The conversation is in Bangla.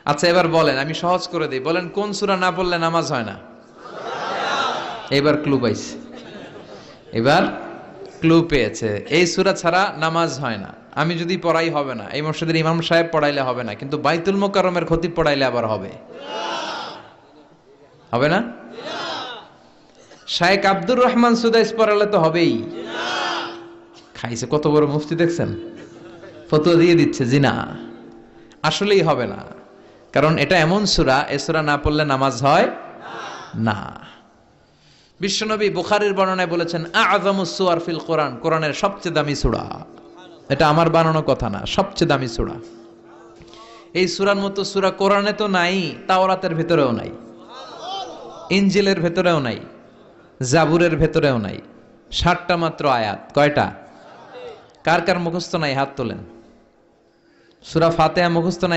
আচ্ছা এবার বলেন, আমি সহজ করে দিই, বলেন কোন সূরা না পড়লে নামাজ হয় না? এবার ক্লু পাইছে, এবার ক্লু পেয়েছে। এই সূরা ছাড়া নামাজ হয় না। আমি যদি পড়াই হবে না, এই মসজিদের ইমাম সাহেব পড়াইলে হবে না, কিন্তু বাইতুল মোকাররমের খতিব পড়াইলে আবার হবে। হবে না? শায়েখ আব্দুর রহমান সুদাইস পড়ালে তো হবেই। খাইছে কত বড় মুফতি দেখছেন, ফতোয়া দিয়ে দিচ্ছে জি না, আসলেই হবে না। কারণ এটা এমন সূরা, এই সূরা না পড়লে নামাজ হয় না। বিশ্বনবী বুখারীর বর্ণনায় বলেছেন আ'যামুস সুওয়ার ফিল কোরআন, কোরআনের সবচেয়ে দামি সূরা। এটা আমার বানানো কথা না, সবচেয়ে দামি সূরা। এই সূরার মতো সূরা কোরআনে তো নাই, তাওরাতের ভেতরেও নাই, ইনজিলের ভেতরেও নাই, জাবুরের ভেতরেও নাই। 60টা মাত্র আয়াত। কয়টা? কার কার মুখস্থ নাই হাত তোলেন। সূরা ফাতিহা মুখস্থ নাই?